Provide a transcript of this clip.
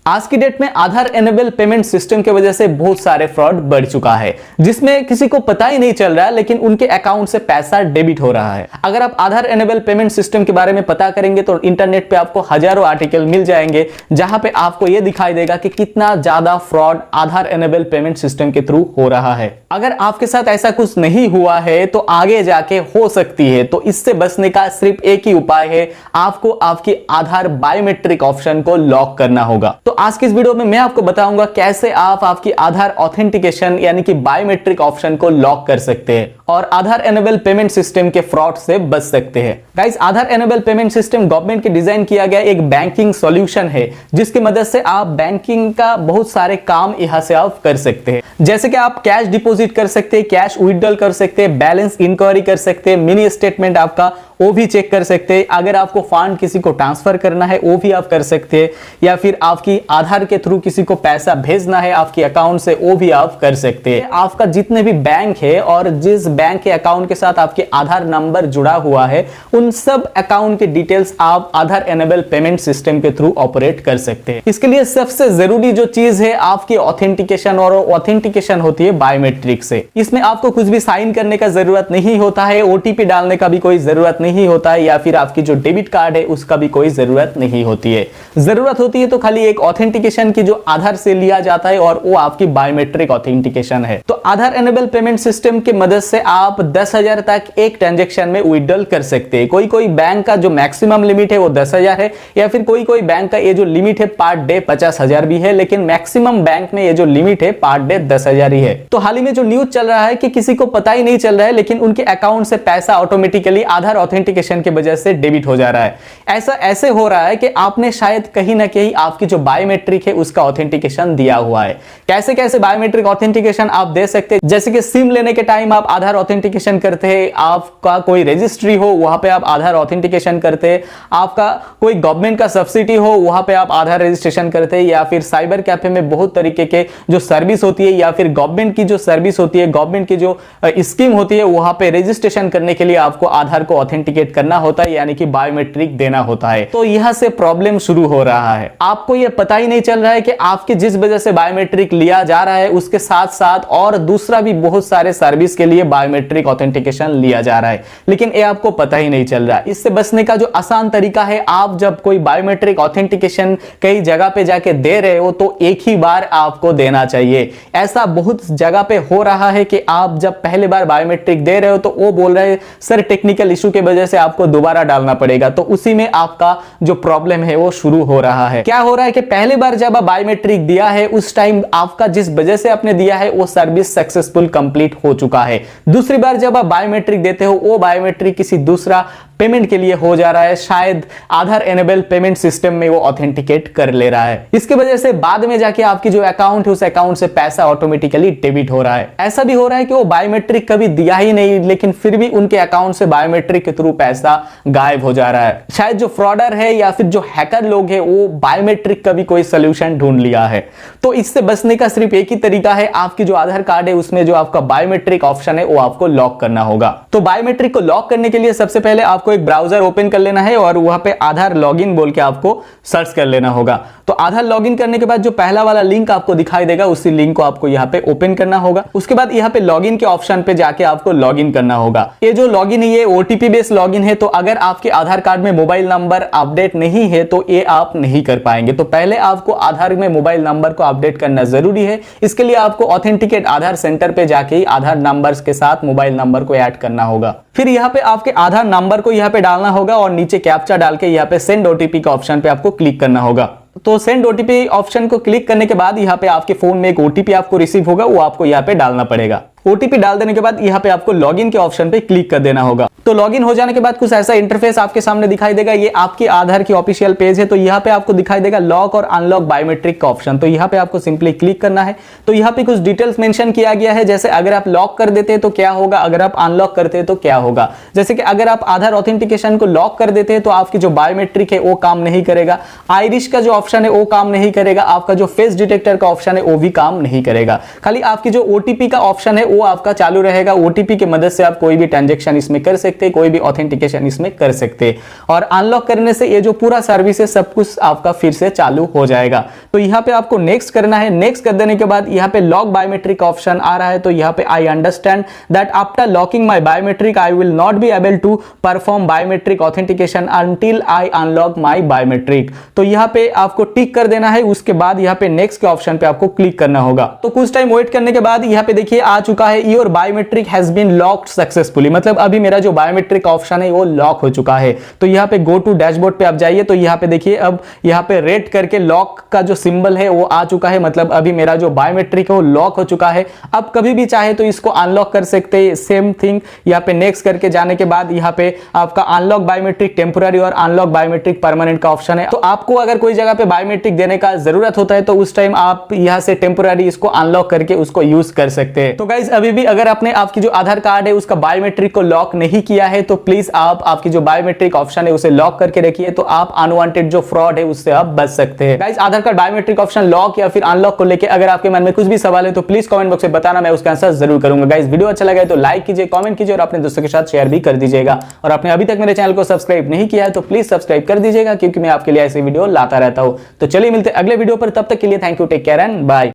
आज की डेट में आधार एनेबल पेमेंट सिस्टम की वजह से बहुत सारे फ्रॉड बढ़ चुका है, जिसमें किसी को पता ही नहीं चल रहा है लेकिन उनके अकाउंट से पैसा डेबिट हो रहा है। अगर आप आधार एनेबल पेमेंट सिस्टम के बारे में पता करेंगे तो इंटरनेट पे आपको हजारों आर्टिकल मिल जाएंगे, जहां पे आपको यह दिखाई देगा कि कितना ज्यादा फ्रॉड आधार एनेबल पेमेंट सिस्टम के थ्रू हो रहा है। अगर आपके साथ ऐसा कुछ नहीं हुआ है तो आगे जाके हो सकती है, तो इससे बचने का सिर्फ एक ही उपाय है, आपको आपकी आधार बायोमेट्रिक ऑप्शन को लॉक करना होगा। तो आज की इस वीडियो में मैं आपको बताऊंगा कैसे आप आपकी आधार ऑथेंटिकेशन यानी कि बायोमेट्रिक ऑप्शन को लॉक कर सकते हैं और आधार एनेबल पेमेंट सिस्टम के फ्रॉड से बच सकते हैं। गाइस, आधार एनेबल पेमेंट सिस्टम गवर्नमेंट के डिजाइन किया गया एक बैंकिंग सॉल्यूशन है, जिसकी मदद से आप बैंकिंग का बहुत सारे काम यहां से आप कर सकते हैं। जैसे कि आप कैश डिपॉजिट कर सकते हैं, कैश विथड्रॉल कर सकते हैं, बैलेंस इंक्वायरी कर सकते हैं, मिनी स्टेटमेंट आपका वो भी चेक कर सकते हैं। अगर आपको फंड किसी को ट्रांसफर करना है वो भी आप कर सकते हैं, या फिर आपकी आधार के थ्रू किसी को पैसा भेजना है आपके अकाउंट से वो भी आप कर सकते हैं। आपका जितने भी बैंक है और जिस बैंक के अकाउंट के साथ आपके आधार नंबर जुड़ा हुआ है, उन सब अकाउंट के डिटेल्स आप आधार एनेबल पेमेंट सिस्टम के थ्रू ऑपरेट कर सकते हैं। इसके लिए सबसे जरूरी जो चीज है आपकी ऑथेंटिकेशन, और ऑथेंटिकेशन होती है बायोमेट्रिक से। इसमें आपको कुछ भी साइन करने का जरूरत नहीं होता है, ओटीपी डालने का भी कोई जरूरत नहीं होता है, या फिर आपकी जो डेबिट कार्ड है उसका भी कोई जरूरत नहीं होती है। जरूरत होती है तो खाली एक ऑथेंटिकेशन की जो आधार से लिया जाता है, और वो आपकी बायोमेट्रिक ऑथेंटिकेशन है। तो आधार एनेबल पेमेंट सिस्टम की मदद से आप 10,000 तक एक ट्रांजैक्शन में विथड्रॉल कर सकते हैं। कोई कोई बैंक का जो मैक्सिमम लिमिट है वो 10,000 है, या फिर कोई कोई बैंक का ये जो लिमिट है पर डे 50,000 भी है, लेकिन मैक्सिमम बैंक में ये जो लिमिट है पर डे 10,000 ही है। तो हाल ही में जो न्यूज चल रहा है कि किसी को पता ही नहीं चल रहा है, लेकिन उनके अकाउंट से पैसा ऑटोमेटिकली आधार ऑथेंटिकेशन की वजह से डेबिट हो जा रहा है। ऐसा ऐसे हो रहा है कि आपने शायद कहीं ना कहीं आपकी जो बायोमेट्रिक है उसका ऑथेंटिकेशन दिया हुआ है। कैसे कैसे बायोमेट्रिक ऑथेंटिकेशन आप दे सकते हैं, जैसे कि सिम लेने के टाइम आप आधार ऑथेंटिकेशन करते हैं, आपका कोई रजिस्ट्री हो वहां पे आप आधार ऑथेंटिकेशन करते हैं, आपका कोई गवर्नमेंट का सब्सिडी हो वहां पे आप आधार रजिस्ट्रेशन करते हैं, या फिर साइबर कैफे में बहुत तरीके के जो सर्विस होती है, या फिर गवर्नमेंट की जो सर्विस होती है, गवर्नमेंट की जो स्कीम होती है, वहां पे रजिस्ट्रेशन करने के लिए आपको आधार को ऑथेंटिकेट करना होता है, यानी कि बायोमेट्रिक देना होता है। तो यहां से प्रॉब्लम शुरू हो रहा है। आपको यह पता ही नहीं चल रहा है कि आपके जिस वजह से बायोमेट्रिक लिया जा रहा है उसके साथ साथ और दूसरा भी बहुत सारे सर्विस के लिए बायोमेट्रिक ऑथेंटिकेशन लिया जा रहा है, लेकिन ये आपको पता ही नहीं चल रहा। इससे बचने का जो आसान तरीका है, आप जब कोई बायोमेट्रिक ऑथेंटिकेशन कई जगह पे जाके दे रहे हो तो एक ही बार आपको देना चाहिए। ऐसा बहुत जगह पे हो रहा है कि आप जब पहले बार बायोमेट्रिक दे रहे हो तो वो बोल रहे हैं सर टेक्निकल इशू की वजह से आपको दोबारा डालना पड़ेगा, तो उसी में आपका जो प्रॉब्लम है वो शुरू हो रहा है। क्या हो रहा है कि पहली बार जब आप बायोमेट्रिक दिया है उस टाइम आपका जिस वजह से आपने दिया है वो सर्विस सक्सेसफुल कंप्लीट हो चुका है। दूसरी बार जब आप बायोमेट्रिक देते हो वो बायोमेट्रिक किसी दूसरा पेमेंट के लिए हो जा रहा है, शायद आधार एनेबल पेमेंट सिस्टम में वो ऑथेंटिकेट कर ले रहा है। इसकी वजह से बाद में जाके आपकी जो अकाउंट है उस अकाउंट से पैसा ऑटोमेटिकली डेबिट हो रहा है। ऐसा भी हो रहा है कि वो बायोमेट्रिक कभी दिया ही नहीं, लेकिन फिर भी उनके अकाउंट से बायोमेट्रिक के थ्रू पैसा गायब हो जा रहा है। शायद जो फ्रॉडर है या फिर जो हैकर लोग है वो बायोमेट्रिक का भी कोई सोल्यूशन ढूंढ लिया है। तो इससे बचने का सिर्फ एक ही तरीका है, आपकी जो आधार कार्ड है उसमें जो आपका बायोमेट्रिक ऑप्शन है वो आपको लॉक करना होगा। तो बायोमेट्रिक को लॉक करने के लिए सबसे पहले आपको एक ब्राउजर ओपन कर लेना है और वहां पे आधार लॉगिन बोल के आपको सर्च कर लेना होगा। तो आधार लॉगिन करने के बाद जो पहला वाला लिंक आपको दिखाई देगा उसी लिंक को आपको यहाँ पे ओपन करना होगा। उसके बाद यहाँ पे लॉगिन के ऑप्शन पे जाके आपको लॉगिन करना होगा। ये जो लॉगिन है ये ओटीपी बेस्ड लॉगिन है, तो अगर आपके आधार कार्ड में मोबाइल नंबर अपडेट नहीं है तो ये आप नहीं कर पाएंगे। तो पहले आपको आधार में मोबाइल नंबर को अपडेट करना जरूरी है। इसके लिए आपको ऑथेंटिकेट आधार सेंटर पे जाके ही आधार नंबर के साथ मोबाइल नंबर को ऐड करना होगा। फिर यहाँ पे आपके आधार नंबर को यहाँ पे डालना होगा और नीचे कैप्चा डाल के यहाँ पे सेंड ओटीपी का ऑप्शन पे आपको क्लिक करना होगा। तो सेंड ओटीपी ऑप्शन को क्लिक करने के बाद यहाँ पे आपके फोन में एक ओटीपी आपको रिसीव होगा, वो आपको यहाँ पे डालना पड़ेगा। ओटीपी डाल देने के बाद यहाँ पे आपको लॉगिन के ऑप्शन पे क्लिक कर देना होगा। तो लॉगिन हो जाने के बाद कुछ ऐसा इंटरफेस आपके सामने दिखाई देगा। ये आपके आधार की ऑफिशियल पेज है। तो यहाँ पे आपको दिखाई देगा लॉक और अनलॉक बायोमेट्रिक का ऑप्शन। तो यहाँ पे आपको सिंपली क्लिक करना है। तो यहाँ पे कुछ डिटेल्स मेंशन किया गया है, जैसे अगर आप लॉक कर देते हैं तो क्या होगा, अगर आप अनलॉक करते हैं तो क्या होगा। जैसे कि अगर आप आधार ऑथेंटिकेशन को लॉक कर देते हैं तो आपकी जो बायोमेट्रिक है वो काम नहीं करेगा, आइरिश का जो ऑप्शन है वो काम नहीं करेगा, आपका जो फेस डिटेक्टर का ऑप्शन है वो भी काम नहीं करेगा। खाली आपकी जो ओटीपी का ऑप्शन है वो आपका चालू रहेगा। ओटीपी की मदद से आप कोई भी ट्रांजेक्शन इसमें कर सकते हैं, कोई भी ऑथेंटिकेशन इसमें कर सकते हैं, और अनलॉक करने से ये जो पूरा सर्विस है सब कुछ आपका फिर से चालू हो जाएगा। तो यहाँ पे आपको नेक्स्ट करना है। नेक्स्ट कर देने के बाद यहाँ पे लॉक बायोमेट्रिक ऑप्शन आ रहा है, तो यहाँ पे I understand that after locking my biometric I will not be able to perform biometric authentication until I unlock my biometric. तो यहाँ पे आपको टिक कर देना है। उसके बाद यहाँ पे नेक्स्ट के ऑप्शन पे आपको क्लिक करना होगा। तो कुछ टाइम वेट करने के बाद यहाँ पे देखिए आ चुका है your biometric has been locked successfully, मतलब अभी मेरा जो बायोमेट्रिक ऑप्शन है वो लॉक हो चुका है। तो यहाँ पे गो टू डैशबोर्ड पे आप जाइए, तो यहाँ पे देखिए अब यहाँ पे रेड करके लॉक का जो सिंबल है वो आ चुका है, मतलब अभी मेरा जो बायोमेट्रिक है वो लॉक हो चुका है। अब कभी भी चाहे तो इसको अनलॉक कर सकते हैं। सेम थिंग यहाँ पे नेक्स्ट करके जाने के बाद यहाँ पे आपका अनलॉक बायोमेट्रिक टेम्पोररी और अनलॉक बायोमेट्रिक परमानेंट का ऑप्शन है। तो आपको अगर कोई जगह पे बायोमेट्रिक देने का जरूरत होता है तो उस टाइम आप यहाँ से टेम्पोररी इसको अनलॉक करके उसको यूज कर सकते हैं। तो गाइज अभी भी अगर आपने आपकी जो आधार कार्ड है उसका बायोमेट्रिक को लॉक नहीं किया है तो प्लीज आप आपकी जो बायोमेट्रिक ऑप्शन है उसे लॉक करके रखिए, तो आप अनवांटेड जो फ्रॉड है उससे आप बच सकते हैं। गाइज आधार कार्ड बायोमेट्रिक ऑप्शन लॉक या फिर अनलॉक को लेकर अगर आपके मन में कुछ भी सवाल है तो प्लीज कमेंट बॉक्स में बताना, मैं उसका आंसर जरूर करूंगा। गाइज वीडियो अच्छा लगा तो लाइक कीजिए, कमेंट कीजिए और अपने दोस्तों के साथ शेयर भी कर दीजिएगा। और आपने अभी तक मेरे चैनल को सब्सक्राइब नहीं किया है तो प्लीज सब्सक्राइब कर दीजिएगा, क्योंकि मैं आपके लिए ऐसे वीडियो लाता रहता हूं। तो चलिए मिलते अगले वीडियो पर, तब तक के लिए thank you, take care and bye.